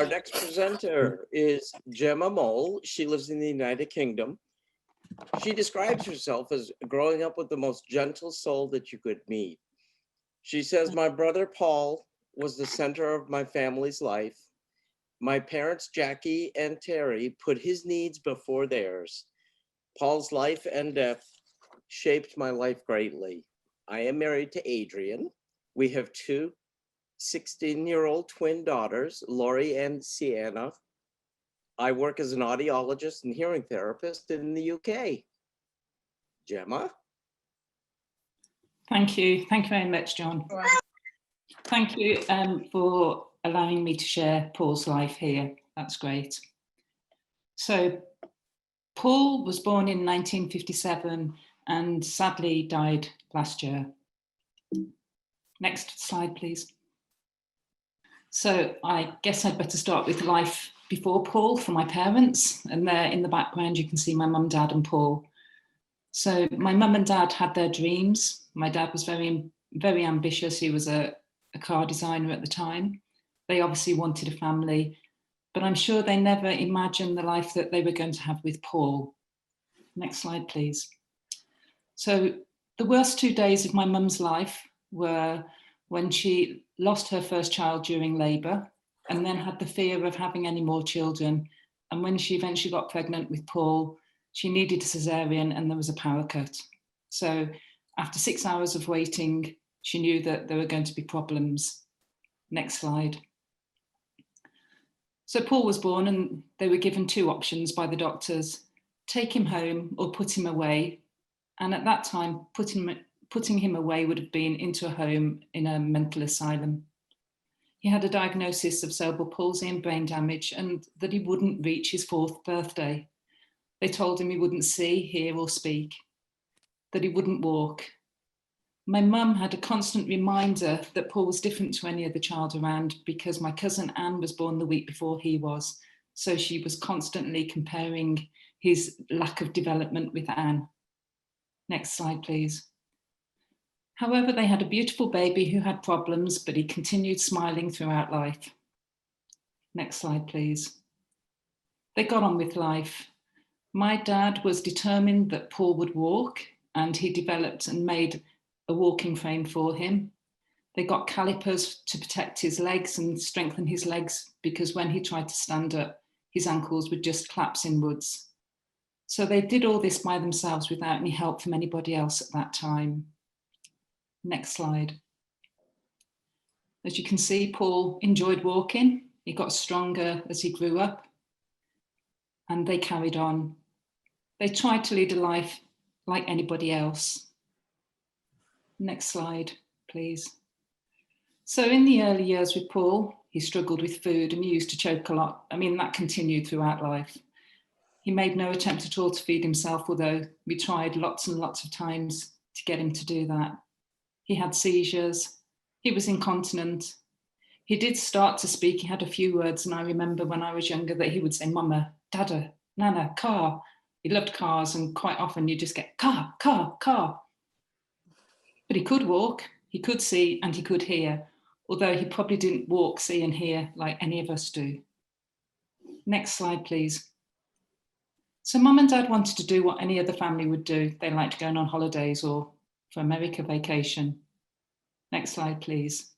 our next presenter is Gemma Mole. She lives in the United Kingdom. She describes herself as growing up with the most gentle soul that you could meet. She says, my brother Paul was the center of my family's life. My parents, Jackie and Terry, put his needs before theirs. Paul's life and death shaped my life greatly. I am married to Adrian. We have two 16-year-old twin daughters, Lori and Sienna. I work as an audiologist and hearing therapist in the UK. Gemma? Thank you. Thank you very much, John. Thank you for allowing me to share Paul's life here. That's great. So Paul was born in 1957 and sadly died last year. Next slide, please. So I guess I'd better start with life before Paul for my parents. And there in the background, you can see my mum, dad and Paul. So my mum and dad had their dreams. My dad was very ambitious. He was a car designer at the time. They obviously wanted a family, but I'm sure they never imagined the life that they were going to have with Paul. Next slide, please. So the worst 2 days of my mum's life were when she lost her first child during labour and then had the fear of having any more children. And when she eventually got pregnant with Paul, she needed a cesarean and there was a power cut. So after 6 hours of waiting, she knew that there were going to be problems. Next slide. So Paul was born and they were given two options by the doctors: take him home or put him away. And at that time, putting him away would have been into a home in a mental asylum. He had a diagnosis of cerebral palsy and brain damage and that he wouldn't reach his 4th birthday. They told him he wouldn't see, hear or speak, that he wouldn't walk. My mum had a constant reminder that Paul was different to any other child around because my cousin Anne was born the week before he was. So she was constantly comparing his lack of development with Anne. Next slide, please. However, they had a beautiful baby who had problems, but he continued smiling throughout life. Next slide, please. They got on with life. My dad was determined that Paul would walk, and he developed and made a walking frame for him. They got calipers to protect his legs and strengthen his legs because when he tried to stand up, his ankles would just collapse inwards. So they did all this by themselves without any help from anybody else at that time. Next slide. As you can see, Paul enjoyed walking. He got stronger as he grew up and they carried on. They tried to lead a life like anybody else. Next slide, please. So in the early years with Paul, he struggled with food and he used to choke a lot. I mean, that continued throughout life. He made no attempt at all to feed himself, although we tried lots and lots of times to get him to do that. He had seizures. He was incontinent. He did start to speak. He had a few words. And I remember when I was younger that he would say, Mama, Dada, Nana, car. He loved cars. And quite often you just get car, car, car. But he could walk, he could see, and he could hear, although he probably didn't walk, see and hear like any of us do. Next slide, please. So Mum and Dad wanted to do what any other family would do. They liked going on holidays or for America vacation. Next slide, please.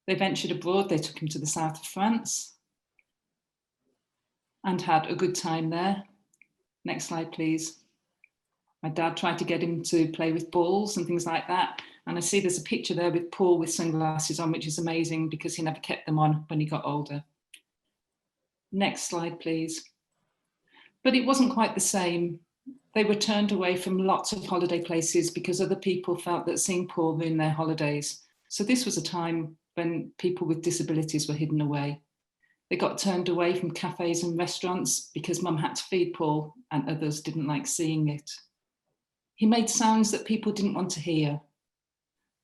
They ventured abroad. They took him to the south of France and had a good time there. Next slide, please. My dad tried to get him to play with balls and things like that. And I see there's a picture there with Paul with sunglasses on, which is amazing because he never kept them on when he got older. Next slide, please. But it wasn't quite the same. They were turned away from lots of holiday places because other people felt that seeing Paul ruined their holidays. So this was a time when people with disabilities were hidden away. They got turned away from cafes and restaurants because Mum had to feed Paul and others didn't like seeing it. He made sounds that people didn't want to hear.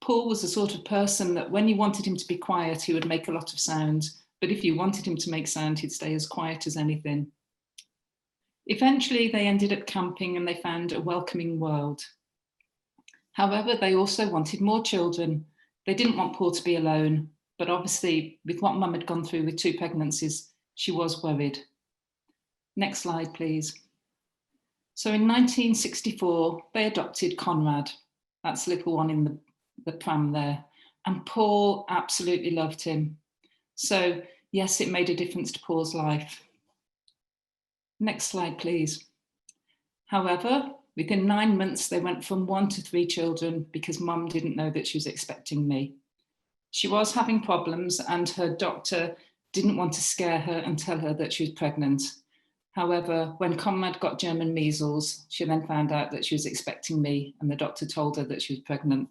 Paul was the sort of person that when you wanted him to be quiet, he would make a lot of sound. But if you wanted him to make sound, he'd stay as quiet as anything. Eventually, they ended up camping and they found a welcoming world. However, they also wanted more children. They didn't want Paul to be alone, but obviously with what Mum had gone through with 2 pregnancies, she was worried. Next slide, please. So in 1964, they adopted Conrad. That's the little one in the pram there. And Paul absolutely loved him. So yes, it made a difference to Paul's life. Next slide, please. However, within 9 months, they went from 1 to 3 children because Mum didn't know that she was expecting me. She was having problems and her doctor didn't want to scare her and tell her that she was pregnant. However, when Conrad got German measles, she then found out that she was expecting me and the doctor told her that she was pregnant.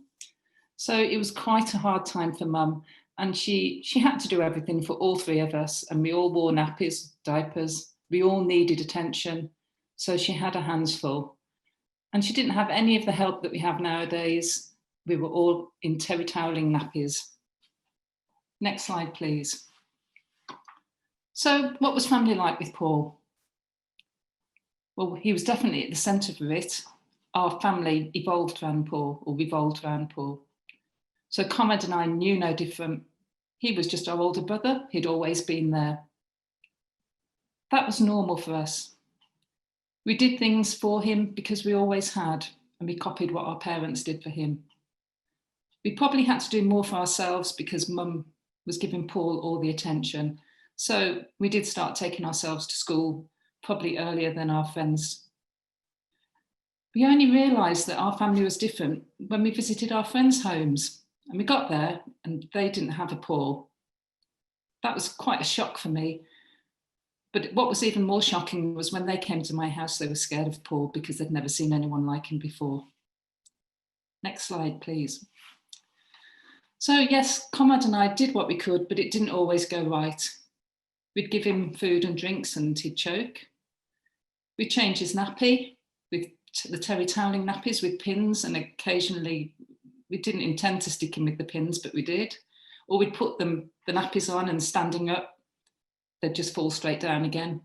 So it was quite a hard time for Mum, and she had to do everything for all 3 of us, and we all wore nappies, diapers, we all needed attention. So she had her hands full. And she didn't have any of the help that we have nowadays. We were all in terry toweling nappies. Next slide, please. So what was family like with Paul? Well, he was definitely at the centre of it. Our family evolved around Paul, or revolved around Paul. So Conrad and I knew no different. He was just our older brother. He'd always been there. That was normal for us. We did things for him because we always had, and we copied what our parents did for him. We probably had to do more for ourselves because Mum was giving Paul all the attention. So we did start taking ourselves to school, probably earlier than our friends. We only realised that our family was different when we visited our friends' homes, and we got there and they didn't have a Paul. That was quite a shock for me. But what was even more shocking was when they came to my house, they were scared of Paul because they'd never seen anyone like him before. Next slide, please. So yes, Conrad and I did what we could, but it didn't always go right. We'd give him food and drinks and he'd choke. We'd change his nappy with the terry toweling nappies with pins, and occasionally we didn't intend to stick him with the pins, but we did. Or we'd put the nappies on and standing up, they'd just fall straight down again.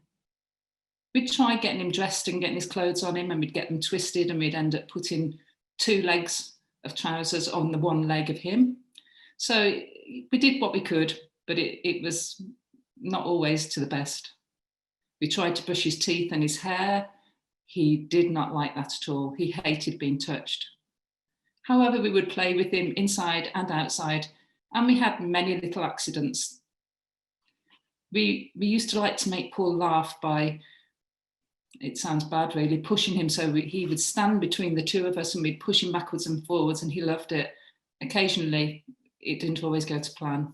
We'd try getting him dressed and getting his clothes on him, and we'd get them twisted, and we'd end up putting 2 legs of trousers on the 1 leg of him. So we did what we could, but it was not always to the best. We tried to brush his teeth and his hair. He did not like that at all. He hated being touched. However, we would play with him inside and outside, and we had many little accidents. We used to like to make Paul laugh by, it sounds bad really, pushing him so he would stand between the 2 of us and we'd push him backwards and forwards, and he loved it. Occasionally, it didn't always go to plan.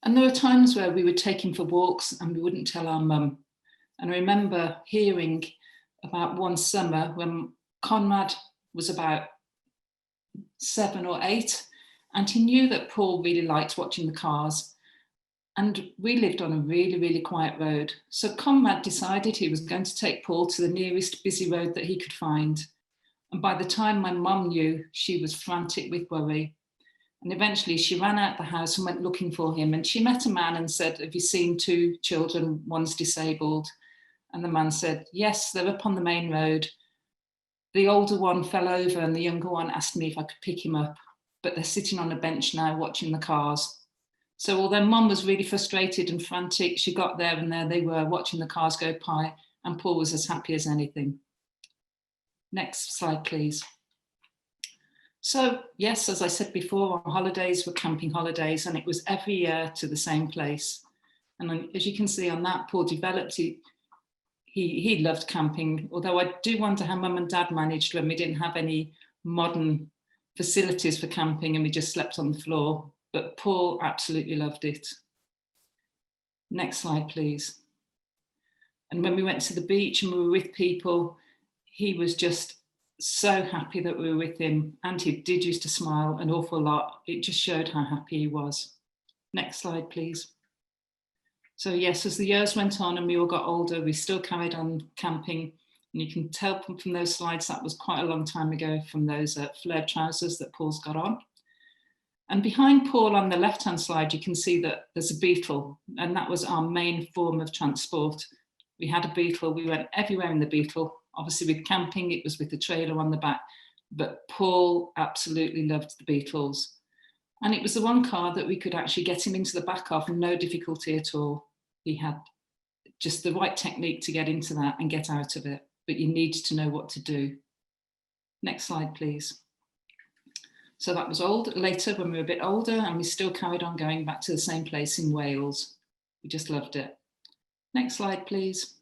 And there were times where we would take him for walks and we wouldn't tell our mum. And I remember hearing about one summer when Conrad was about 7 or 8, and he knew that Paul really liked watching the cars. And we lived on a really, really quiet road. So Conrad decided he was going to take Paul to the nearest busy road that he could find. And by the time my mum knew, she was frantic with worry. And eventually she ran out the house and went looking for him. And she met a man and said, "Have you seen 2 children? One's disabled." And the man said, "Yes, they're up on the main road. The older one fell over and the younger one asked me if I could pick him up, but they're sitting on a bench now watching the cars." So although Mum was really frustrated and frantic, she got there and there they were watching the cars go by, and Paul was as happy as anything. Next slide, please. So yes, as I said before, our holidays were camping holidays, and it was every year to the same place. And as you can see on that, Paul developed, he loved camping, although I do wonder how Mum and Dad managed when we didn't have any modern facilities for camping and we just slept on the floor. But Paul absolutely loved it. Next slide, please. And when we went to the beach and we were with people, he was just so happy that we were with him, and he did used to smile an awful lot. It just showed how happy he was. Next slide, please. So yes, as the years went on and we all got older, we still carried on camping. And you can tell from those slides that was quite a long time ago, from those flared trousers that Paul's got on. And behind Paul on the left-hand side, you can see that there's a beetle, and that was our main form of transport. We had a beetle, we went everywhere in the beetle. Obviously with camping, it was with the trailer on the back, but Paul absolutely loved the Beetles. And it was the one car that we could actually get him into the back of, no difficulty at all. He had just the right technique to get into that and get out of it, but you needed to know what to do. Next slide, please. So that was later when we were a bit older, and we still carried on going back to the same place in Wales. We just loved it. Next slide, please.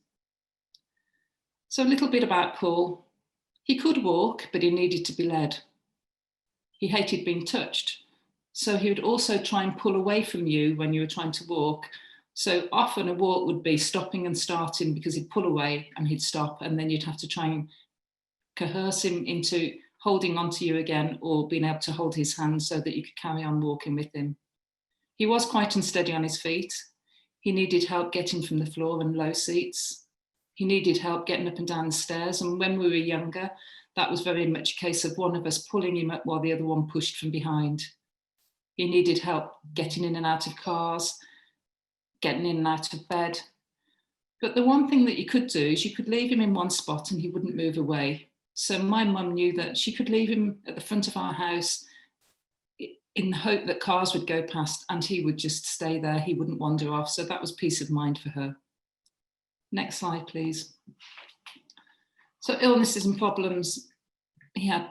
So a little bit about Paul. He could walk, but he needed to be led. He hated being touched. So he would also try and pull away from you when you were trying to walk. So often a walk would be stopping and starting because he'd pull away and he'd stop, and then you'd have to try and coerce him into holding onto you again, or being able to hold his hand so that you could carry on walking with him. He was quite unsteady on his feet. He needed help getting from the floor and low seats. He needed help getting up and down the stairs. And when we were younger, that was very much a case of one of us pulling him up while the other one pushed from behind. He needed help getting in and out of cars, getting in and out of bed. But the one thing that you could do is you could leave him in one spot and he wouldn't move away. So my mum knew that she could leave him at the front of our house in the hope that cars would go past and he would just stay there. He wouldn't wander off. So that was peace of mind for her. Next slide, please. So illnesses and problems. He had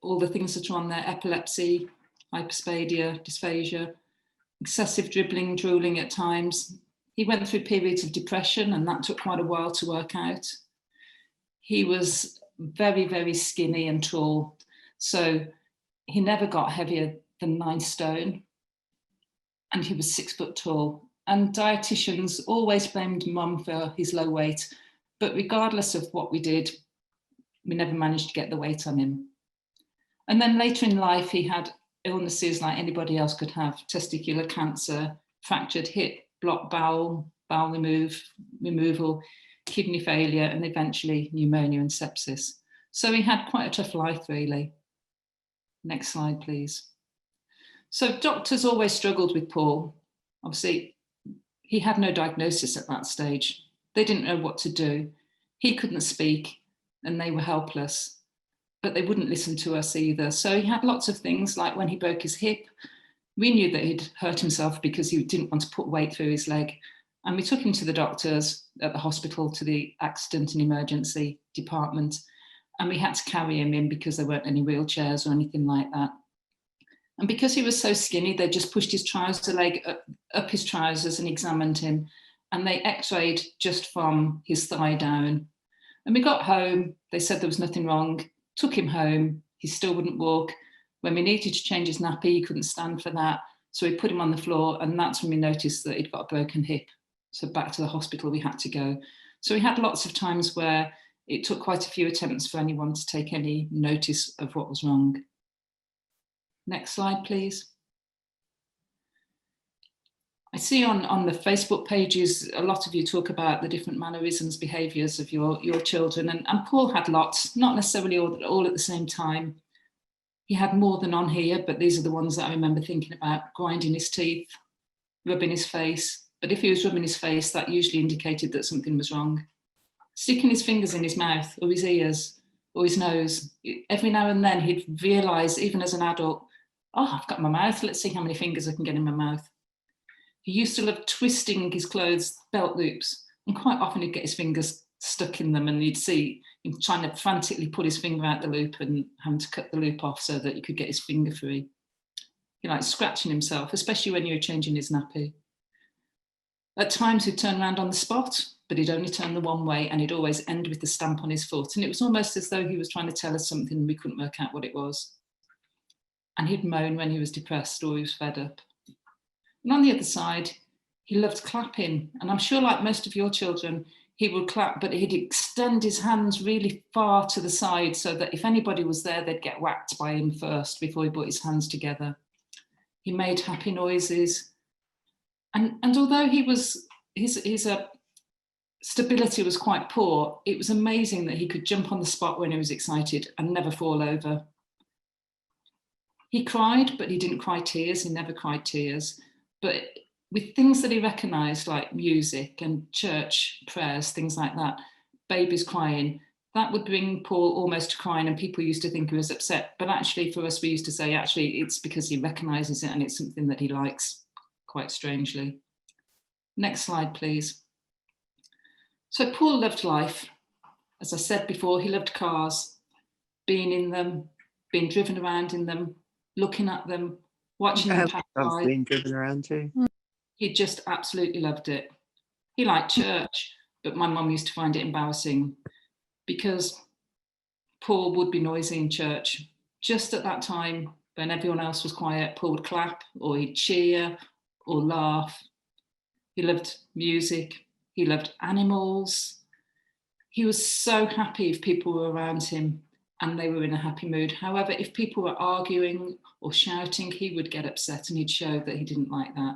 all the things that are on there: epilepsy, hyperspadia, dysphagia, excessive dribbling, drooling at times. He went through periods of depression, and that took quite a while to work out. He was very, very skinny and tall. So he never got heavier than 9 stone, and he was 6 foot tall. And dietitians always blamed mum for his low weight, but regardless of what we did, we never managed to get the weight on him. And then later in life, he had illnesses like anybody else could have: testicular cancer, fractured hip, blocked bowel removal, kidney failure, and eventually pneumonia and sepsis. So he had quite a tough life, really. Next slide, please. So doctors always struggled with Paul. Obviously, he had no diagnosis at that stage. They didn't know what to do. He couldn't speak and they were helpless, but they wouldn't listen to us either. So he had lots of things, like when he broke his hip, we knew that he'd hurt himself because he didn't want to put weight through his leg. And we took him to the doctors at the hospital, to the accident and emergency department. And we had to carry him in because there weren't any wheelchairs or anything like that. And because he was so skinny, they just pushed his trouser leg up his trousers and examined him. And they x-rayed just from his thigh down. And we got home, they said there was nothing wrong, took him home, he still wouldn't walk. When we needed to change his nappy, he couldn't stand for that. So we put him on the floor, and that's when we noticed that he'd got a broken hip. So back to the hospital we had to go. So we had lots of times where it took quite a few attempts for anyone to take any notice of what was wrong. Next slide, please. I see on the Facebook pages, a lot of you talk about the different mannerisms, behaviours of your children, and Paul had lots, not necessarily all at the same time. He had more than on here, but these are the ones that I remember thinking about: grinding his teeth, rubbing his face. But if he was rubbing his face, that usually indicated that something was wrong. Sticking his fingers in his mouth or his ears or his nose. Every now and then he'd realise, even as an adult, oh, I've got my mouth, let's see how many fingers I can get in my mouth. He used to love twisting his clothes belt loops, and quite often he'd get his fingers stuck in them, and you'd see him trying to frantically pull his finger out the loop and having to cut the loop off so that he could get his finger free. He liked scratching himself, especially when you were changing his nappy. At times he'd turn around on the spot, but he'd only turn the one way, and he'd always end with the stamp on his foot. And it was almost as though he was trying to tell us something and we couldn't work out what it was. And he'd moan when he was depressed or he was fed up. And on the other side, he loved clapping. And I'm sure, like most of your children, he would clap, but he'd extend his hands really far to the side so that if anybody was there, they'd get whacked by him first before he put his hands together. He made happy noises. And although his stability was quite poor, it was amazing that he could jump on the spot when he was excited and never fall over. He cried, but he didn't cry tears. He never cried tears. But with things that he recognised, like music and church prayers, things like that, babies crying, that would bring Paul almost to crying, and people used to think he was upset. But actually, for us, we used to say, actually, it's because he recognises it and it's something that he likes, quite strangely. Next slide, please. So Paul loved life. As I said before, he loved cars, being in them, being driven around in them, looking at them, watching them pass by. Being driven around too. He just absolutely loved it. He liked church, but my mum used to find it embarrassing because Paul would be noisy in church. Just at that time, when everyone else was quiet, Paul would clap or he'd cheer or laugh. He loved music. He loved animals. He was so happy if people were around him and they were in a happy mood. However, if people were arguing or shouting, he would get upset and he'd show that he didn't like that.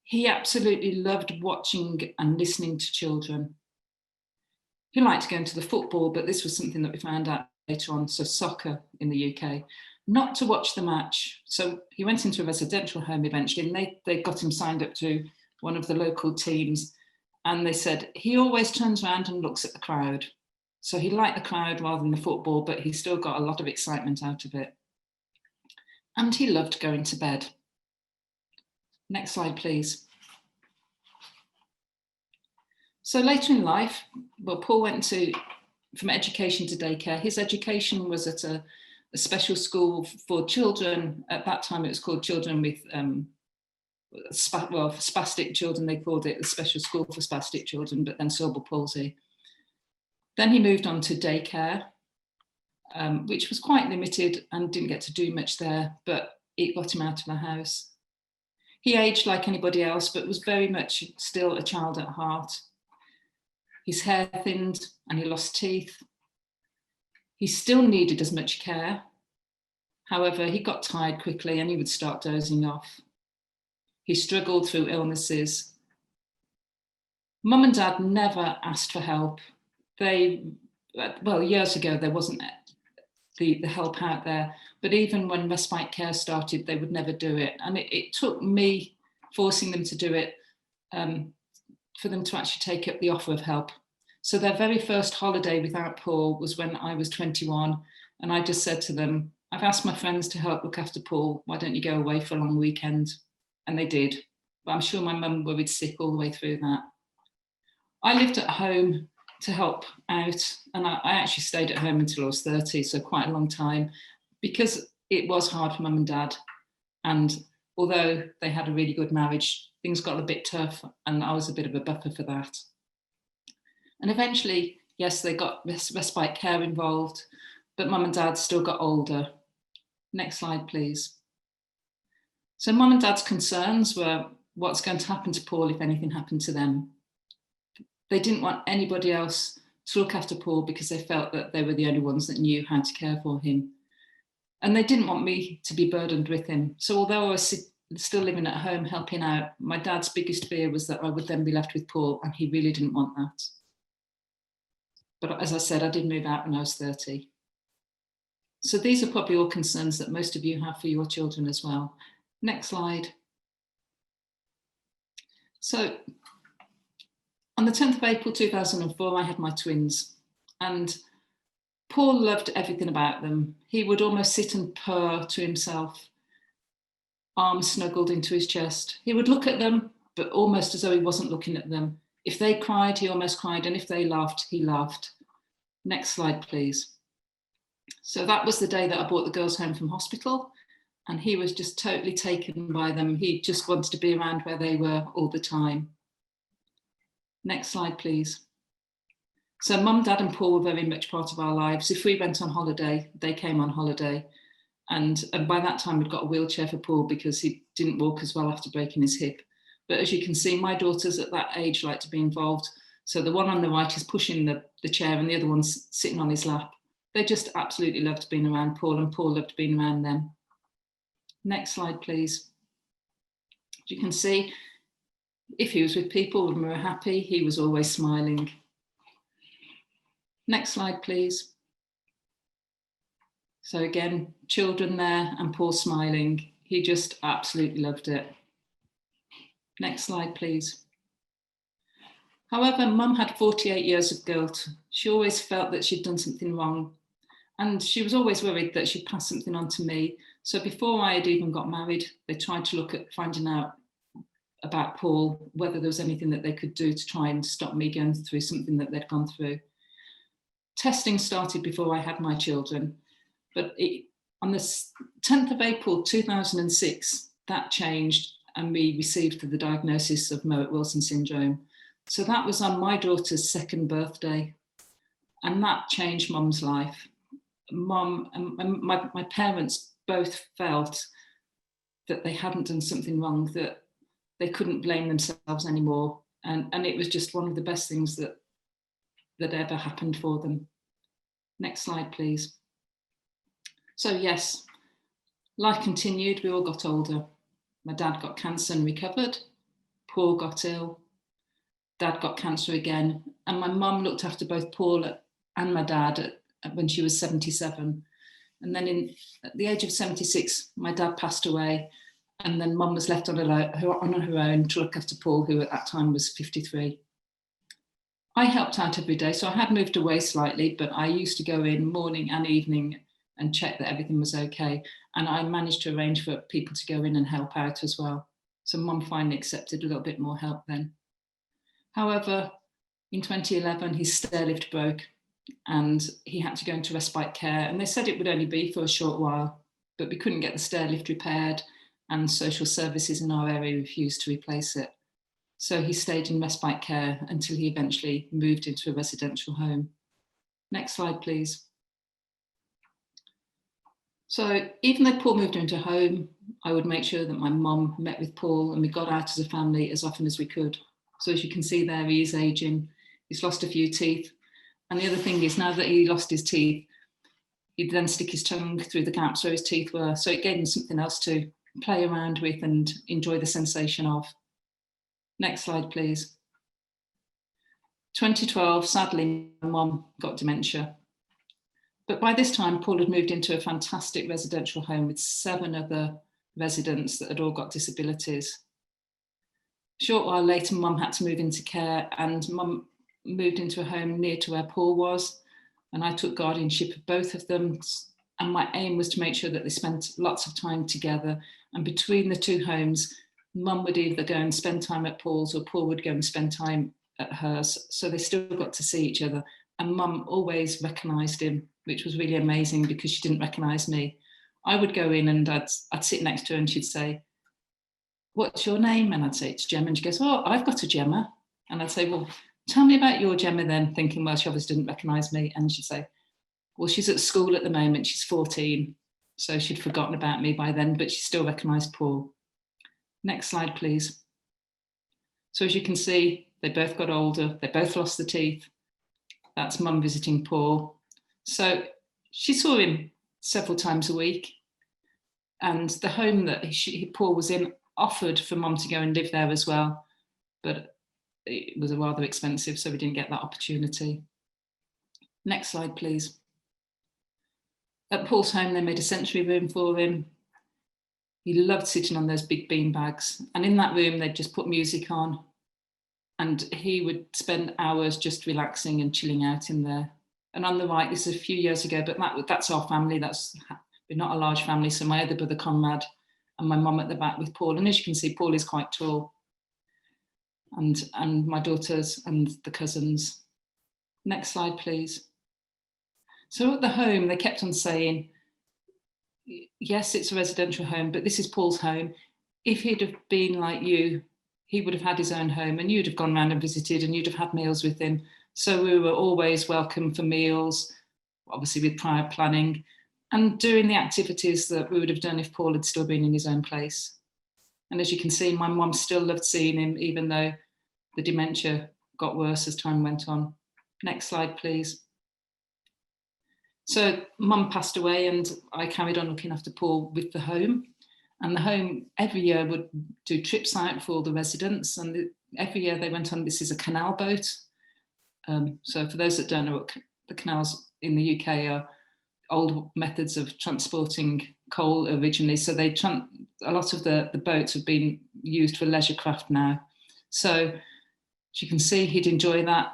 He absolutely loved watching and listening to children. He liked going to the football, but this was something that we found out later on, so soccer in the UK, not to watch the match. So he went into a residential home eventually, and they got him signed up to one of the local teams, and they said, he always turns around and looks at the crowd. So he liked the crowd rather than the football, but he still got a lot of excitement out of it. And he loved going to bed. Next slide, please. So later in life, well, Paul went from education to daycare. His education was at a special school for children. At that time, it was called children with, spastic children, they called it, a special school for spastic children, but then cerebral palsy. Then he moved on to daycare, which was quite limited and didn't get to do much there, but it got him out of the house. He aged like anybody else, but was very much still a child at heart. His hair thinned and he lost teeth. He still needed as much care. However, he got tired quickly and he would start dozing off. He struggled through illnesses. Mum and Dad never asked for help. Years ago, there wasn't the help out there, but even when respite care started, they would never do it. And it took me forcing them to do it for them to actually take up the offer of help. So their very first holiday without Paul was when I was 21. And I just said to them, I've asked my friends to help look after Paul. Why don't you go away for a long weekend? And they did. But I'm sure my mum worried sick all the way through that. I lived at home to help out. And I actually stayed at home until I was 30, so quite a long time, because it was hard for mum and dad. And although they had a really good marriage, things got a bit tough and I was a bit of a buffer for that. And eventually, yes, they got respite care involved, but mum and dad still got older. Next slide, please. So mum and dad's concerns were what's going to happen to Paul if anything happened to them. They didn't want anybody else to look after Paul because they felt that they were the only ones that knew how to care for him. And they didn't want me to be burdened with him. So although I was still living at home helping out, my dad's biggest fear was that I would then be left with Paul, and he really didn't want that. But as I said, I did move out when I was 30. So these are probably all concerns that most of you have for your children as well. Next slide. So on the 10th of April 2004, I had my twins, and Paul loved everything about them. He would almost sit and purr to himself, arms snuggled into his chest. He would look at them, but almost as though he wasn't looking at them. If they cried, he almost cried, and if they laughed, he laughed. Next slide, please. So that was the day that I brought the girls home from hospital, and he was just totally taken by them. He just wanted to be around where they were all the time. Next slide, please. So mum, dad and Paul were very much part of our lives. If we went on holiday, they came on holiday. And by that time, we'd got a wheelchair for Paul because he didn't walk as well after breaking his hip. But as you can see, my daughters at that age like to be involved. So the one on the right is pushing the chair and the other one's sitting on his lap. They just absolutely loved being around Paul, and Paul loved being around them. Next slide, please. As you can see, if he was with people and we were happy, he was always smiling. Next slide, please. So again, children there and Paul smiling. He just absolutely loved it. Next slide, please. However, mum had 48 years of guilt. She always felt that she'd done something wrong, and she was always worried that she'd pass something on to me. So before I had even got married, they tried to look at finding out about Paul, whether there was anything that they could do to try and stop me going through something that they'd gone through. Testing started before I had my children, but on the 10th of April 2006, that changed and we received the diagnosis of Mowat-Wilson syndrome. So that was on my daughter's 2nd birthday, and that changed Mum's life. Mum and my parents both felt that they hadn't done something wrong, that they couldn't blame themselves anymore. And it was just one of the best things that ever happened for them. Next slide, please. So yes, life continued, we all got older. My dad got cancer and recovered. Paul got ill. Dad got cancer again. And my mum looked after both Paul and my dad when she was 77. And then at the age of 76, my dad passed away. And then Mum was left on her own to look after Paul, who at that time was 53. I helped out every day, so I had moved away slightly, but I used to go in morning and evening and check that everything was okay. And I managed to arrange for people to go in and help out as well. So Mum finally accepted a little bit more help then. However, in 2011, his stair lift broke and he had to go into respite care. And they said it would only be for a short while, but we couldn't get the stair lift repaired and social services in our area refused to replace it. So he stayed in respite care until he eventually moved into a residential home. Next slide, please. So even though Paul moved into a home, I would make sure that my mum met with Paul and we got out as a family as often as we could. So as you can see there, he is aging. He's lost a few teeth. And the other thing is, now that he lost his teeth, he'd then stick his tongue through the gaps where his teeth were. So it gave him something else to play around with and enjoy the sensation of. Next slide, please. 2012, sadly, my mum got dementia. But by this time, Paul had moved into a fantastic residential home with 7 other residents that had all got disabilities. A short while later, Mum had to move into care and Mum moved into a home near to where Paul was. And I took guardianship of both of them. And my aim was to make sure that they spent lots of time together. And between the 2 homes, Mum would either go and spend time at Paul's or Paul would go and spend time at hers. So they still got to see each other. And Mum always recognised him, which was really amazing because she didn't recognise me. I would go in and I'd sit next to her and she'd say, "What's your name?" And I'd say, "It's Gemma." And she goes, "Oh, I've got a Gemma." And I'd say, "Well, tell me about your Gemma then," thinking, well, she obviously didn't recognise me. And she'd say, "Well, she's at school at the moment, she's 14. So she'd forgotten about me by then, but she still recognised Paul. Next slide, please. So as you can see, they both got older, they both lost the teeth. That's Mum visiting Paul. So she saw him several times a week. And the home that Paul was in offered for Mum to go and live there as well. But it was rather expensive, so we didn't get that opportunity. Next slide, please. At Paul's home, they made a sensory room for him. He loved sitting on those big bean bags. And in that room, they'd just put music on. And he would spend hours just relaxing and chilling out in there. And on the right, this is a few years ago, but that's our family. We're not a large family. So my other brother, Conrad, and my mum at the back with Paul. And as you can see, Paul is quite tall. And my daughters and the cousins. Next slide, please. So at the home, they kept on saying, yes, it's a residential home, but this is Paul's home. If he'd have been like you, he would have had his own home and you'd have gone around and visited and you'd have had meals with him. So we were always welcome for meals, obviously with prior planning, and doing the activities that we would have done if Paul had still been in his own place. And as you can see, my mum still loved seeing him, even though the dementia got worse as time went on. Next slide, please. So Mum passed away and I carried on looking after Paul with the home. And the home every year would do trips out for all the residents. And every year they went on, this is a canal boat. So for those that don't know, the canals in the UK are old methods of transporting coal originally. So a lot of the boats have been used for leisure craft now. So as you can see, he'd enjoy that.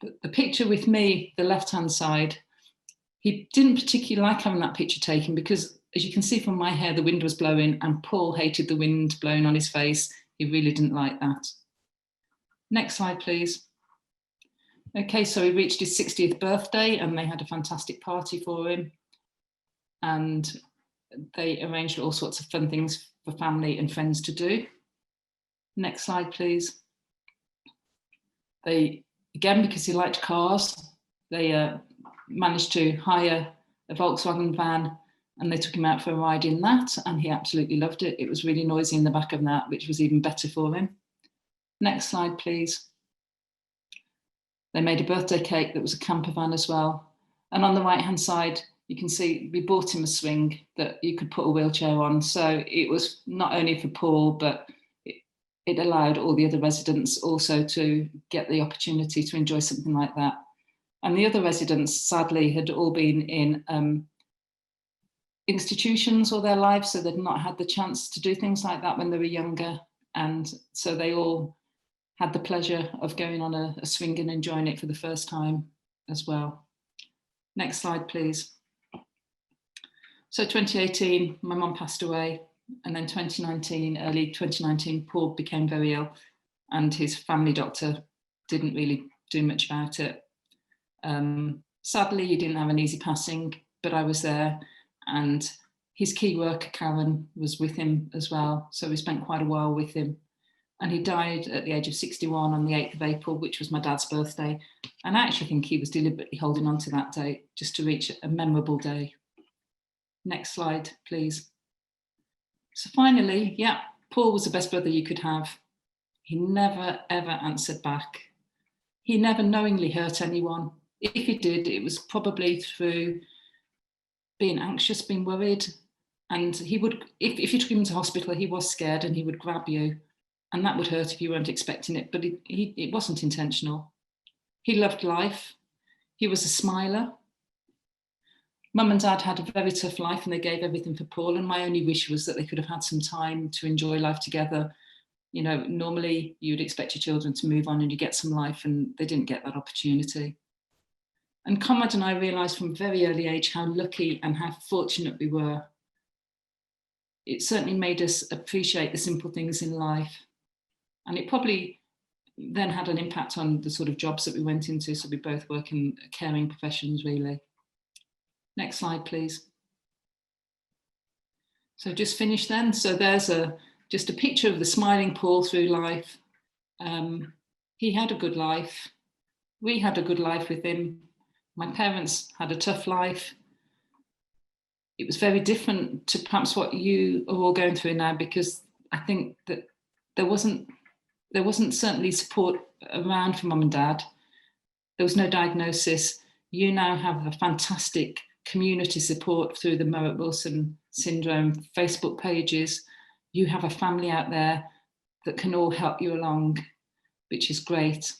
But the picture with me, the left-hand side, he didn't particularly like having that picture taken because, as you can see from my hair, the wind was blowing and Paul hated the wind blowing on his face. he really didn't like that. Next slide, please. Okay, so he reached his 60th birthday and they had a fantastic party for him. And they arranged all sorts of fun things for family and friends to do. Next slide, please. They, again, because he liked cars, they managed to hire a Volkswagen van and they took him out for a ride in that, and he absolutely loved it. It was really noisy in the back of that, which was even better for him. Next slide, please. They made a birthday cake that was a camper van as well. And on the right-hand side, you can see we bought him a swing that you could put a wheelchair on. So it was not only for Paul, but it allowed all the other residents also to get the opportunity to enjoy something like that. And the other residents, sadly, had all been in institutions all their lives, so they'd not had the chance to do things like that when they were younger. And so they all had the pleasure of going on a swing and enjoying it for the first time as well. Next slide, please. So 2018, my mum passed away, and then 2019, early 2019, Paul became very ill and his family doctor didn't really do much about it. Sadly, he didn't have an easy passing, but I was there, and his key worker, Karen, was with him as well. So we spent quite a while with him. And he died at the age of 61 on the 8th of April, which was my dad's birthday. And I actually think he was deliberately holding on to that date just to reach a memorable day. Next slide, please. So finally, yeah, Paul was the best brother you could have. He never, ever answered back. He never knowingly hurt anyone. If he did, it was probably through being anxious, being worried. And he would, if you took him to hospital, he was scared and he would grab you. And that would hurt if you weren't expecting it, but it wasn't intentional. He loved life. He was a smiler. Mum and Dad had a very tough life and they gave everything for Paul. And my only wish was that they could have had some time to enjoy life together. You know, normally you'd expect your children to move on and you get some life, and they didn't get that opportunity. And Conrad and I realised from a very early age how lucky and how fortunate we were. It certainly made us appreciate the simple things in life. And it probably then had an impact on the sort of jobs that we went into. So we both work in caring professions, really. Next slide, please. So just finish then. So there's just a picture of the smiling Paul through life. He had a good life. We had a good life with him. My parents had a tough life. It was very different to perhaps what you are all going through now, because I think that there wasn't certainly support around for Mum and Dad. There was no diagnosis. You now have a fantastic community support through the Mowat-Wilson Syndrome Facebook pages. You have a family out there that can all help you along, which is great.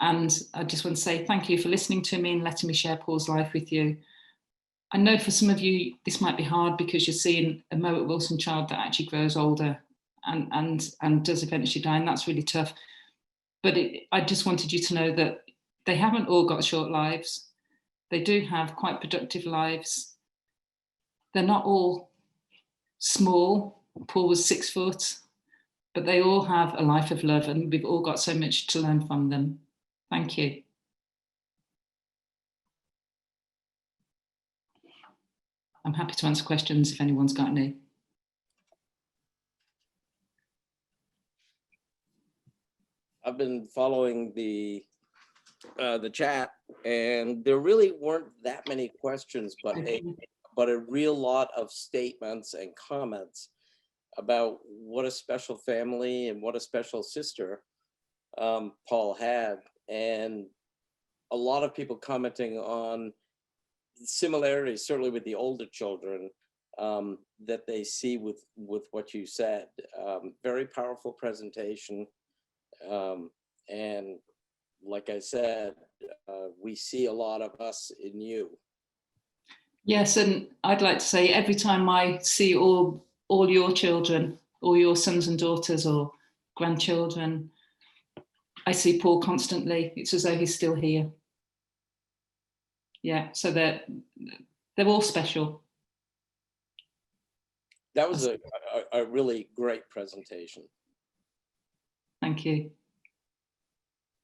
And I just want to say thank you for listening to me and letting me share Paul's life with you. I know for some of you, this might be hard because you're seeing a Mowat-Wilson child that actually grows older and does eventually die, and that's really tough. But I just wanted you to know that they haven't all got short lives. They do have quite productive lives. They're not all small. Paul was 6 foot, but they all have a life of love, and we've all got so much to learn from them. Thank you. I'm happy to answer questions if anyone's got any. I've been following the chat, and there really weren't that many questions, but a real lot of statements and comments about what a special family and what a special sister Paul had, and a lot of people commenting on similarities, certainly with the older children, that they see with what you said. Very powerful presentation. And like I said, we see a lot of us in you. Yes, and I'd like to say every time I see all your children, all your sons and daughters or grandchildren, I see Paul constantly. It's as though he's still here. Yeah, so they're all special. That was a really great presentation. Thank you.